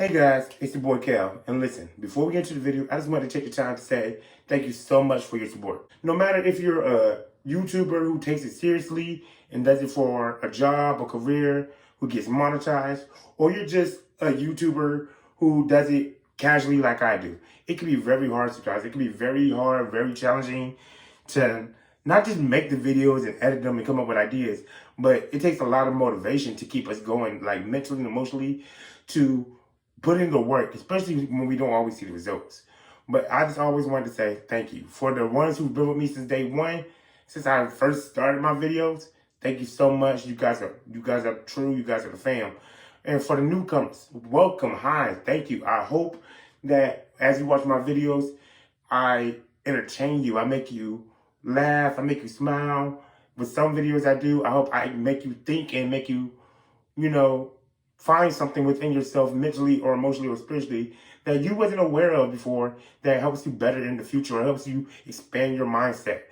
Hey guys, it's your boy Cal, and listen, before we get into the video, I just want to take the time to say thank you so much for your support. No matter if you're a YouTuber who takes it seriously and does it for a job or career, who gets monetized, or you're just a YouTuber who does it casually like I do. It can be very hard sometimes. It can be very hard, very challenging to not just make the videos and edit them and come up with ideas, but it takes a lot of motivation to keep us going, like mentally and emotionally, to put in the work, especially when we don't always see the results. But I just always wanted to say thank you. For the ones who've been with me since day one, since I first started my videos, thank you so much. You guys are true. You guys are the fam. And for the newcomers, welcome, hi, thank you. I hope that as you watch my videos, I entertain you. I make you laugh. I make you smile. With some videos I do, I hope I make you think and make you, find something within yourself mentally or emotionally or spiritually that you wasn't aware of before that helps you better in the future or helps you expand your mindset.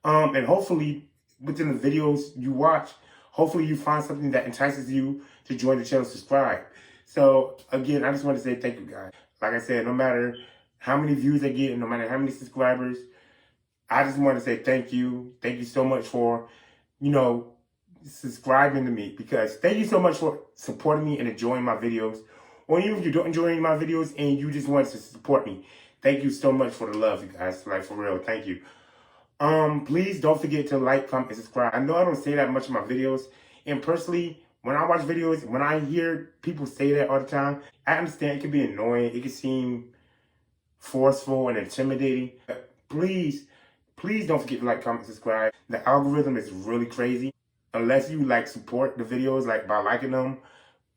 And hopefully within the videos you watch, hopefully you find something that entices you to join the channel, subscribe. So again, I just want to say thank you guys. Like I said, no matter how many views I get and no matter how many subscribers, I just want to say thank you. Thank you so much for, subscribing to me, because thank you so much for supporting me and enjoying my videos. Or even if you don't enjoy my videos and you just want to support me, thank you so much for the love, you guys. Like, for real, thank you. Please don't forget to like, comment, and subscribe. I know I don't say that much in my videos, and personally, when I watch videos, when I hear people say that all the time, I understand it can be annoying, it can seem forceful and intimidating. But please don't forget to like, comment, subscribe. The algorithm is really crazy. Unless you support the videos by liking them,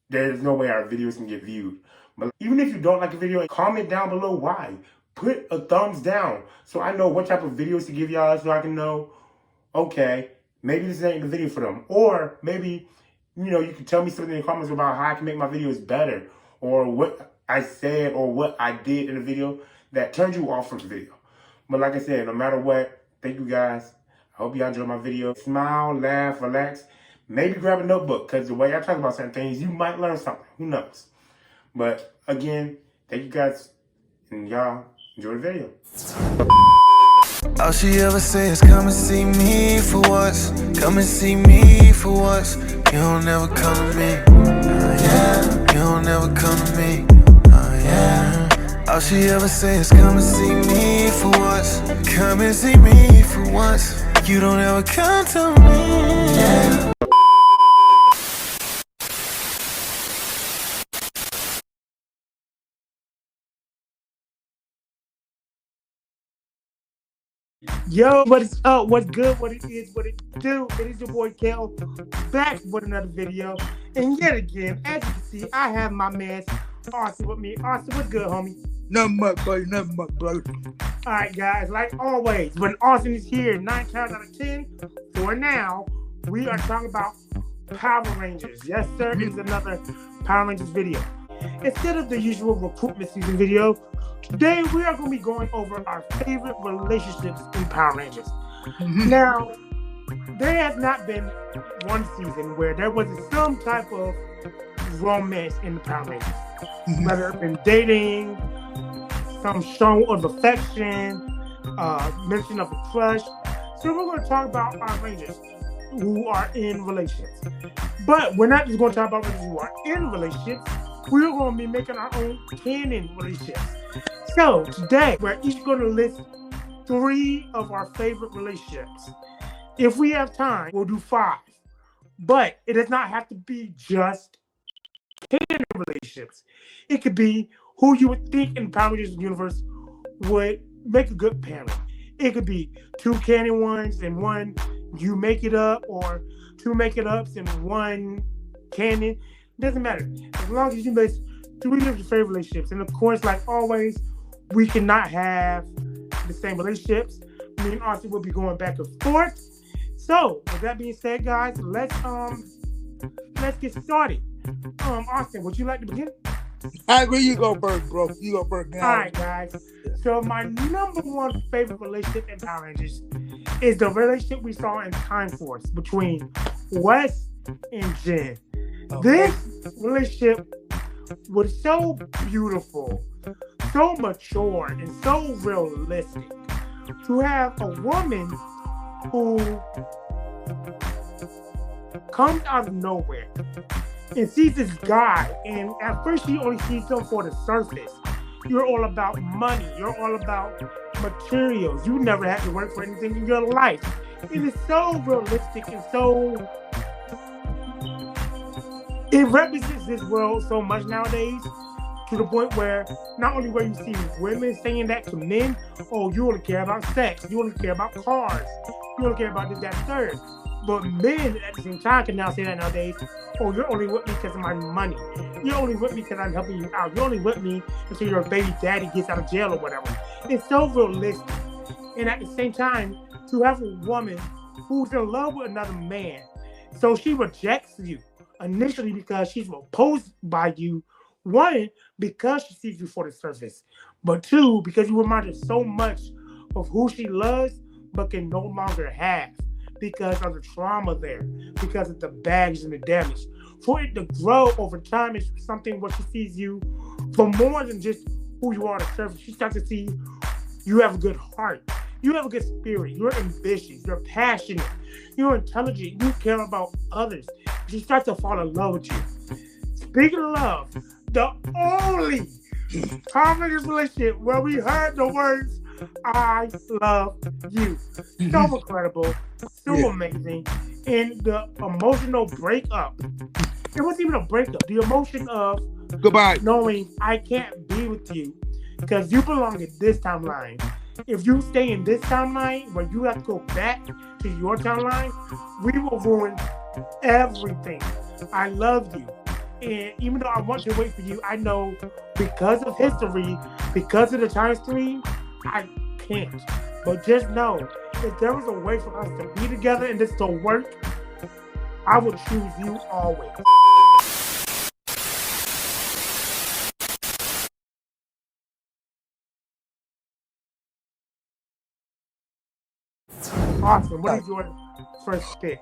there's no way our videos can get viewed. But even if you don't like a video, comment down below why. Put a thumbs down so I know what type of videos to give y'all, so I can know, okay, maybe this ain't the video for them. Or maybe, you can tell me something in the comments about how I can make my videos better, or what I said or what I did in the video that turned you off from the video. But like I said, no matter what, thank you guys. I hope y'all enjoy my video. Smile, laugh, relax. Maybe grab a notebook, because the way I talk about certain things, you might learn something. Who knows? But again, thank you guys, and y'all enjoy the video. All she ever say is come and see me for once. Come and see me for once. You don't ever come to me. Yeah. You don't ever come to me. Yeah. All she ever say is come and see me for once. Come and see me for once. You don't ever come to me. Yeah. Yo, what is up? What's good? What it is? What it do? It is your boy Kel, back with another video. And yet again, as you can see, I have my man Austin with me. Austin, what's good, homie? Nothing much, buddy. Nothing much, brother. All right, guys. Like always, when Austin is here, 9 times out of 10, for now, we are talking about Power Rangers. Yes, sir. It is another Power Rangers video. Instead of the usual recruitment season video, today we are going to be going over our favorite relationships in Power Rangers. Now, there has not been one season where there wasn't some type of romance in the Power Rangers. Whether it's been dating, some show of affection, mention of a crush. So we're going to talk about our Rangers who are in relationships. But we're not just going to talk about Rangers who are in relationships. We're going to be making our own canon relationships. So today, we're each going to list 3 of our favorite relationships. If we have time, we'll do 5. But it does not have to be just canon relationships. It could be who you would think in the Power Rangers universe would make a good parent. It could be 2 canon ones and 1 you make it up, or 2 make it ups and 1 canon. Doesn't matter. As long as you list 3 of your favorite relationships. And of course, like always, we cannot have the same relationships. Me and Austin will be going back and forth. So, with that being said, guys, let's get started. Austin, would you like to begin? I agree. You go first, bro. You go first. All right, guys. So my number 1 favorite relationship in Power Rangers is the relationship we saw in Time Force between Wes and Jen. Okay. This relationship was so beautiful, so mature, and so realistic. To have a woman who comes out of nowhere and sees this guy, and at first she only sees him for the surface. You're all about money. You're all about materials. You never had to work for anything in your life. It is so realistic and so... It represents this world so much nowadays, to the point where not only where you see women saying that to men, oh, you only care about sex, you only care about cars, you only care about this, that, third. But men at the same time can now say that nowadays, oh, you're only with me because of my money. You're only with me because I'm helping you out. You're only with me until your baby daddy gets out of jail or whatever. It's so realistic. And at the same time, to have a woman who's in love with another man, so she rejects you initially because she's repulsed by you. One, because she sees you for the surface. But two, because you remind her so much of who she loves but can no longer have because of the trauma there, because of the baggage and the damage. For it to grow over time is something where she sees you for more than just who you are on the surface. She starts to see you have a good heart. You have a good spirit. You're ambitious. You're passionate. You're intelligent. You care about others. She starts to fall in love with you. Speaking of love, the only time in this relationship where we heard the words, I love you. So incredible. So amazing. And the emotional breakup. It wasn't even a breakup. The emotion of Goodbye. knowing I can't be with you because you belong in this timeline. If you stay in this timeline where you have to go back to your timeline, we will ruin everything. I love you. And even though I want to wait for you, I know because of history, because of the time stream, I can't. But just know, if there was a way for us to be together and this to work, I would choose you always. Awesome. What is your first pick?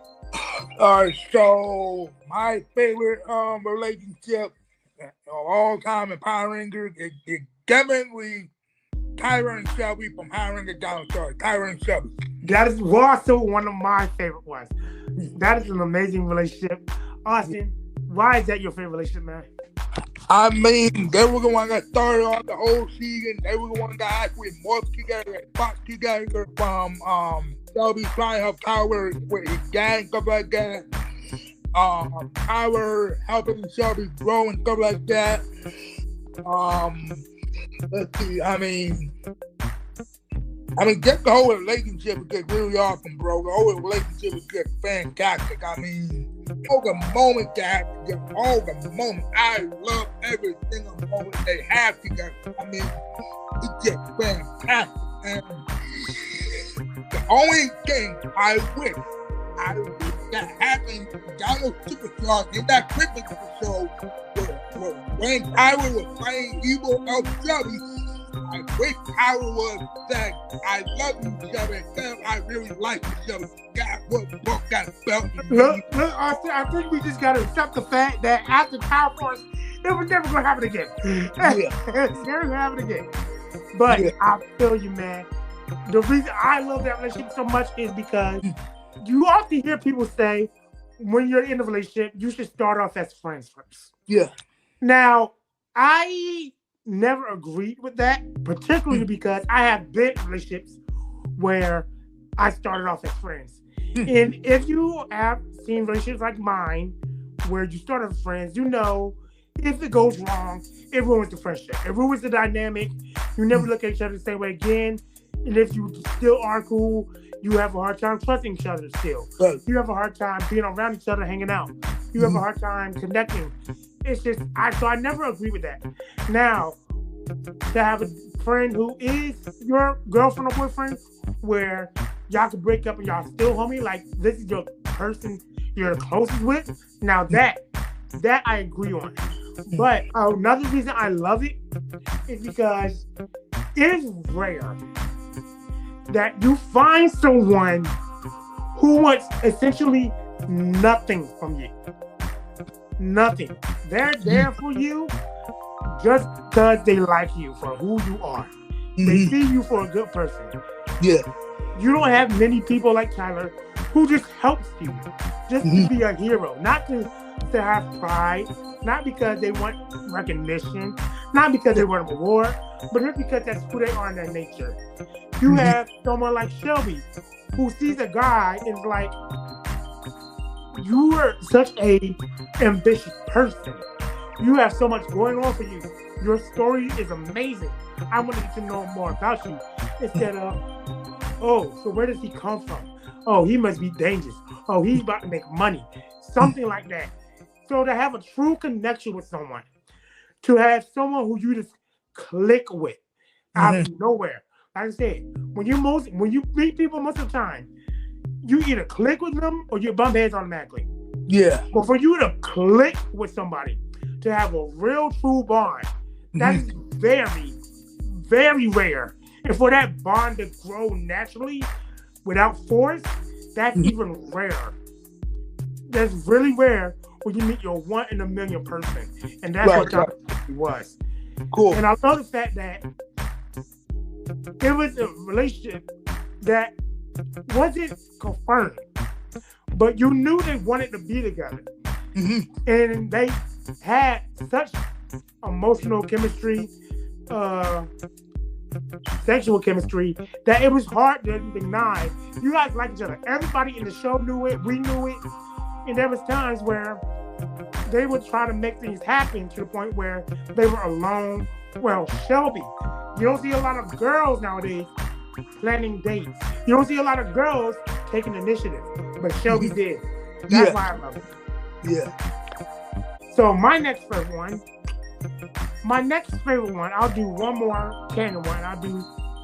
All right, so my favorite relationship of all time in Power Rangers is definitely Tyra and Shelby from Power Rangers Down Story. Tyra and Shelby. That is also one of my favorite ones. That is an amazing relationship. Austin, why is that your favorite relationship, man? I mean, they were the one that started off the whole season. They were the one that actually morphed together and fought together from Shelby trying to help Tyler with his gang, stuff like that. Tyler helping Shelby grow and stuff like that. Let's see, I mean, just the whole relationship is just really awesome, bro. The whole relationship is just fantastic. I mean, all the moment that, all the moment, I love every single moment they have together. I mean, it's just fantastic. And the only thing I wish that happened down those superstars in that Christmas episode when Tyler was playing evil El Shelby, I wish Tyler was saying, I love you, Shelby, and I really like you, Shelby. God, what broke that belt? Look, Austin, I think we just got to accept the fact that after Power Force, it was never going to happen again. It's never going to happen again. But I feel you, man. The reason I love that relationship so much is because you often hear people say, when you're in a relationship, you should start off as friends first. Yeah. Now, I never agreed with that, particularly because I have been in relationships where I started off as friends. And if you have seen relationships like mine, where you start as friends, you know, if it goes wrong, it ruins the friendship. It ruins the dynamic. You never look at each other the same way again. And if you still are cool, you have a hard time trusting each other still. Right. You have a hard time being around each other, hanging out. You have a hard time connecting. It's just, so I never agree with that. Now, to have a friend who is your girlfriend or boyfriend, where y'all can break up and y'all still homie, like this is your person you're the closest with, now that I agree on. But another reason I love it is because it is rare that you find someone who wants essentially nothing from you. Nothing. They're there for you just because they like you for who you are. They see you for a good person. Yeah. You don't have many people like Tyler who just helps you, just to be a hero, not to have pride, not because they want recognition, not because they want an award, but just because that's who they are in their nature. You have someone like Shelby who sees a guy and is like, you are such a ambitious person. You have so much going on for you. Your story is amazing. I want to get to know more about you. Instead of, oh, so where does he come from? Oh, he must be dangerous. Oh, he's about to make money. Something like that. So to have a true connection with someone, to have someone who you just click with out of nowhere. Like I said, when you meet people most of the time, you either click with them or you bump heads automatically. Yeah. But for you to click with somebody, to have a real true bond, that's very, very rare. And for that bond to grow naturally without force, that's even rarer. That's really rare when you meet your one in a million person. And that's what John was. Cool. And I love the fact that it was a relationship that wasn't confirmed, but you knew they wanted to be together. And they had such emotional chemistry, sexual chemistry, that it was hard to deny. You guys like each other. Everybody in the show knew it. We knew it. And there was times where they would try to make things happen to the point where they were alone. Well, Shelby, you don't see a lot of girls nowadays planning dates. You don't see a lot of girls taking initiative, but Shelby did. That's why I love it. Yeah. So my next favorite one, I'll do one more canon one. I'll do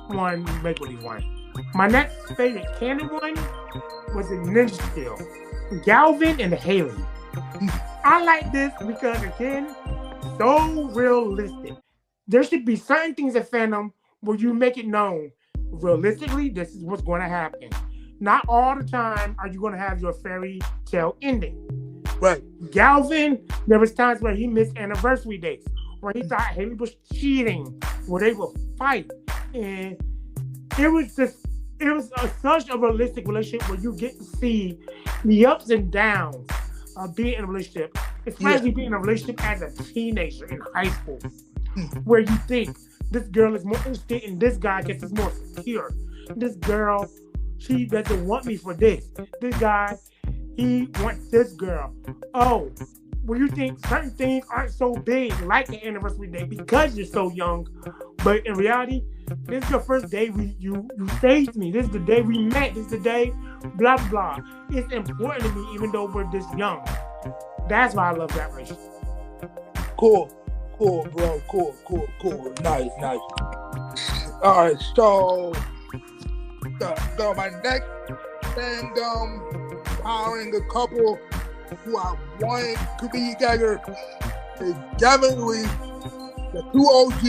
one make-believe one. My next favorite canon one was a Ninja Steel, Galvin and Haley. I like this because, again, so realistic. There should be certain things in fandom where you make it known realistically this is what's going to happen. Not all the time are you going to have your fairy tale ending. Right. Galvin, there was times where he missed anniversary dates, where he thought Haley was cheating, where they would fight. And it was such a realistic relationship where you get to see the ups and downs of being in a relationship, especially being in a relationship as a teenager in high school, where you think this girl is more interested in this guy because he's more secure. This girl, she doesn't want me for this. This guy, he wants this girl. Oh, where you think certain things aren't so big, like an anniversary day, because you're so young. But in reality, this is the first day you saved me. This is the day we met. This is the day, blah, blah. It's important to me, even though we're this young. That's why I love that relationship. Cool, bro. Cool. Nice. All right, so my next fandom powering a couple who I wanted to be together is definitely the two OG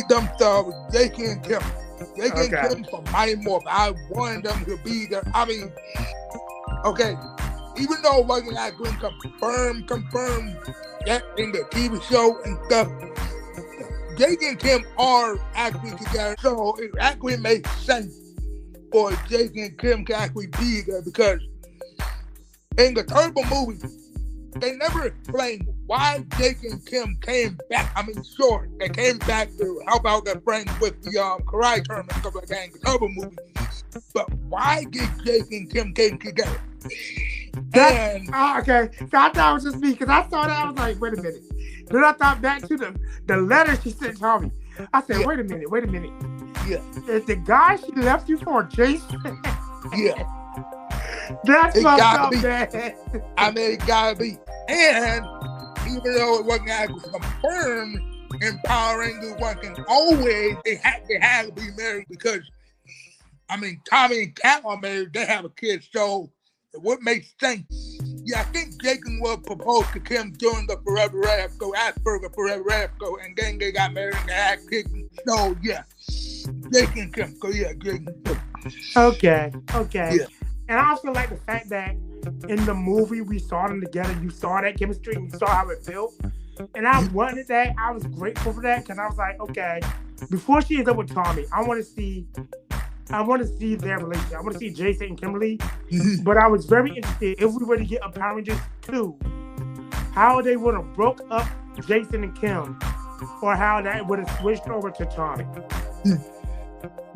dumpster, Jake and Kim. Jake and Kim from Mighty Morphin. I wanted them to be there. I mean, okay, even though it wasn't actually confirmed yet in the TV show and stuff, Jake and Kim are actually together, so it actually makes sense for Jake and Kim to actually be there, because in the Turbo movie, they never explained why Jake and Kim came back. I mean, sure, they came back to help out their friends with the karate tournament and stuff like that in the Turbo movie, but why did Jake and Kim came together? Okay, so I thought it was just me, because I saw that, I was like, wait a minute. Then I thought back to the letter she sent Tommy. I said, wait a minute. Yeah. Is the guy she left you for Jason? Yeah. That's it fucked gotta up, be. man. I mean, it gotta be. And even though it wasn't actually confirmed in Power Rangers working always, they had to be married, because, I mean, Tommy and Kat are married, they have a kid, so it would make sense. Yeah, I think Jacob will propose to Kim during the Forever After, Asperger Forever After, and then they got married and they had kids. So, yeah, Jake and Kim. So, yeah, Jake and Kim. Okay. Yeah. And I also like the fact that in the movie we saw them together. You saw that chemistry and you saw how it built. And I wanted that. I was grateful for that because I was like, okay, before she ends up with Tommy, I want to see their relationship. I want to see Jason and Kimberly. But I was very interested if we were to get a Power Rangers 2, how they would have broke up Jason and Kim, or how that would have switched over to Tommy.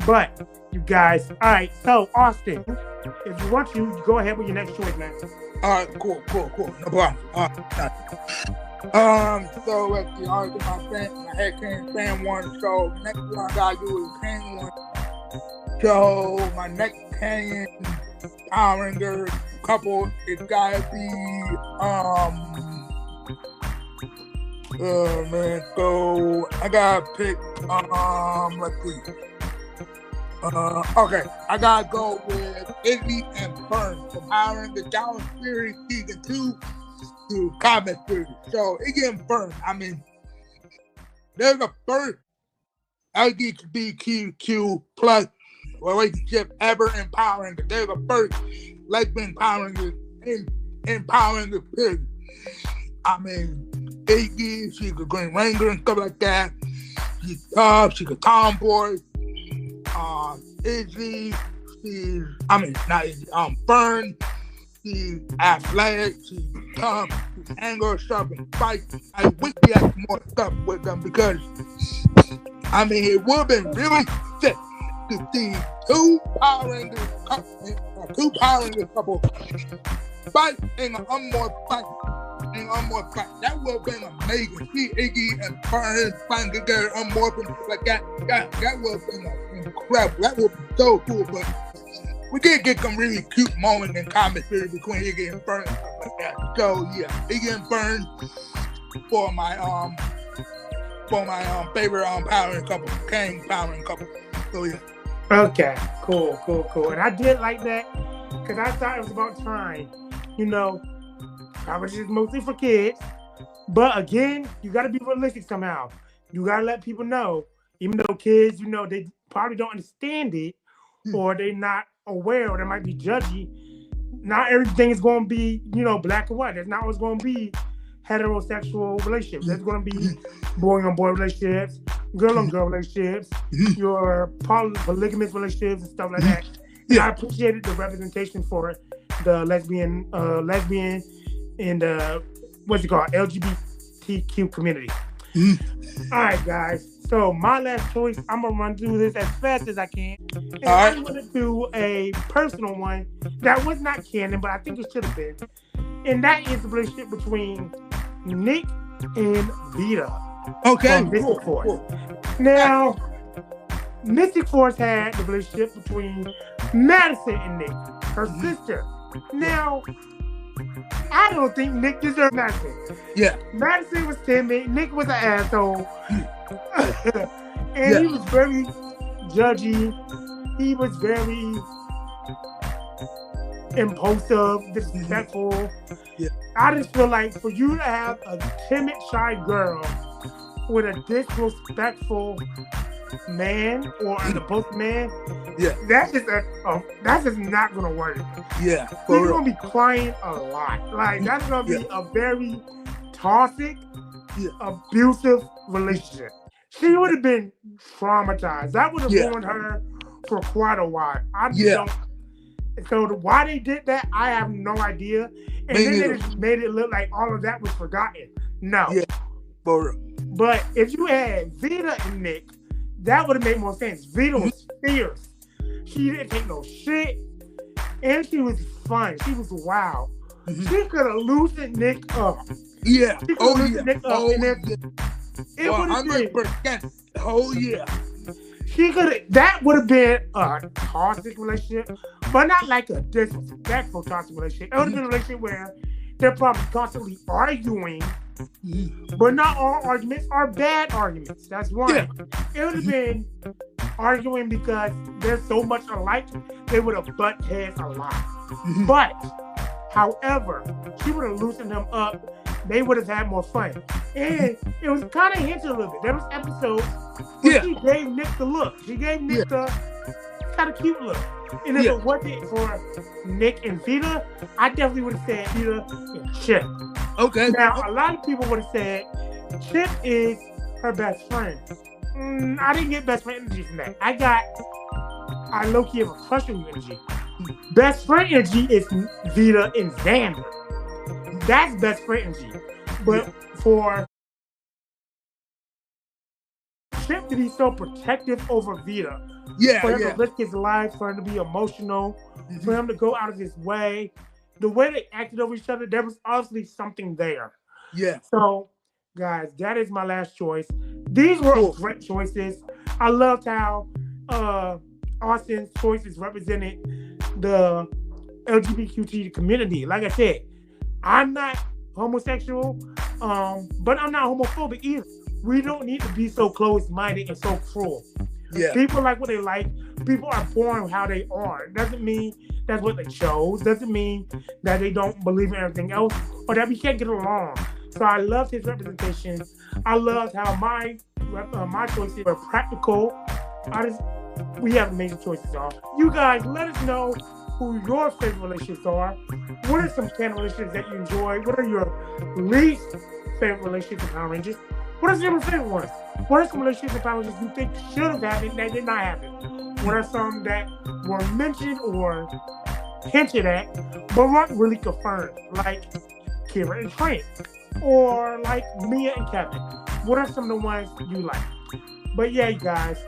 But you guys, all right. So Austin, if you want to, you go ahead with your next choice, man. All right, cool. No problem. So let's see. I already did my head cannon fan one. So the next one I gotta do is cannon one. So my next cannon Power Ranger couple is gotta be oh man. So I gotta pick let's see. Okay, I gotta go with Iggy and Fern from Power Ranger Down Series Season 2 to Comic Series. So Iggy and Fern, I mean, they're the first LGBTQ plus relationship ever in Power Ranger. They're the first lesbian Power Rangers in Power Ranger period. I mean, Iggy, she's a Green Ranger and stuff like that. She's tough, she's a tomboy. Izzy, Fern, she's athletic, she's tough, she's angry, sharp, and fight. I wish we had more stuff with them because, I mean, it would have been really sick to see two Power Rangers couple fight in an unmoored fight. That would have been amazing. See Iggy and Fern fighting together, unmoored like that. That would have been incredible. That would be so cool. But we did get some really cute moments in comic series between Iggy and Fern and stuff like that. So yeah, Iggy and Fern for my favorite Power Ranger couple, King Power Ranger couple. So yeah. Okay, cool. And I did like that because I thought it was about time. You know, Power Rangers is mostly for kids, but again, you got to be realistic somehow. You got to let people know, even though kids, you know, they probably don't understand it, or they're not aware, or they might be judgy. Not everything is going to be, you know, black and white. There's not always going to be heterosexual relationships. There's going to be boy-on-boy relationships, girl-on-girl relationships, your polygamous relationships and stuff like that. Yeah. I appreciated the representation for the lesbian and what's it called, LGBTQ community. All right, guys. So my last choice, I'm gonna run through this as fast as I can. And I'm gonna do a personal one that was not canon, but I think it should have been. And that is the relationship between Nick and Vita. Okay. Mystic Force. Now, Mystic Force had the relationship between Madison and Nick, her sister. Now, I don't think Nick deserved Madison. Yeah. Madison was timid. Nick was an asshole. And he was very judgy. He was very impulsive, disrespectful. Yeah. I just feel like for you to have a timid, shy girl with a disrespectful man or an impulsive man, that's just not gonna work. Yeah, she's gonna be crying a lot. Like that's gonna be a very toxic, abusive relationship. She would have been traumatized. That would have ruined her for quite a while. So why they did that, I have no idea. And then they just made it look like all of that was forgotten. No. Yeah. But if you had Vita and Nick, that would have made more sense. Vita was fierce. She didn't take no shit. And she was fun. She was wild. She could have loosened Nick up. Yeah. She could have loosened Nick up. And then it would have been. Oh, yeah. She could have. That would have been a toxic relationship, but not like a disrespectful toxic relationship. It would have been a relationship where they're probably constantly arguing, but not all arguments are bad arguments. That's one. Yeah. It would have been arguing because they're so much alike, they would have butt heads a lot. But, however, she would have loosened them up. They would have had more fun. And it was kind of hinted a little bit. There was episodes where she gave Nick the look. She gave Nick the kind of cute look. And if it wasn't for Nick and Vita, I definitely would have said Vita and Chip. Okay. Now, a lot of people would have said Chip is her best friend. I didn't get best friend energy from that. I low-key have a crush on you energy. Best friend energy is Vita and Xander. That's best friend energy. But for Chip to be so protective over Vita, for him to risk his life, for him to be emotional, for him to go out of his way, the way they acted over each other, there was obviously something there. Yeah. So, guys, that is my last choice. These were great choices. I loved how Austin's choices represented the LGBTQ community. Like I said, I'm not homosexual, but I'm not homophobic either. We don't need to be so closed-minded and so cruel. Yeah. People like what they like. People are born how they are. It doesn't mean that's what they chose. Doesn't mean that they don't believe in everything else or that we can't get along. So I loved his representation. I loved how my choices were practical. We have amazing choices, y'all. You guys, let us know who your favorite relationships are. What are some canon relationships that you enjoy? What are your least favorite relationships in Power Rangers? What are some of your favorite ones? What are some relationships in Power Rangers you think should have happened that did not happen? What are some that were mentioned or hinted at but weren't really confirmed, like Kira and Trent, or like Mia and Kevin? What are some of the ones you like? But yeah, you guys,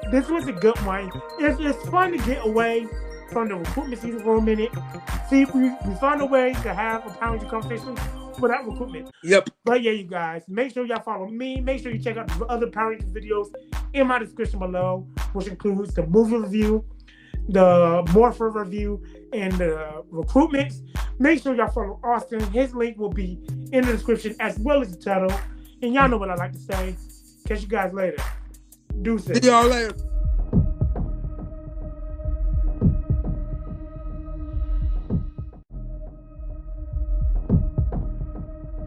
this was a good one. It's fun to get away from the recruitment season for a minute. See, we found a way to have a Power Ranger conversation without recruitment. Yep. But yeah, you guys, make sure y'all follow me. Make sure you check out the other Power Rangers videos in my description below, which includes the movie review, the Morpher review, and the recruitments. Make sure y'all follow Austin. His link will be in the description as well as the title. And y'all know what I like to say. Catch you guys later. Deuces. See y'all later.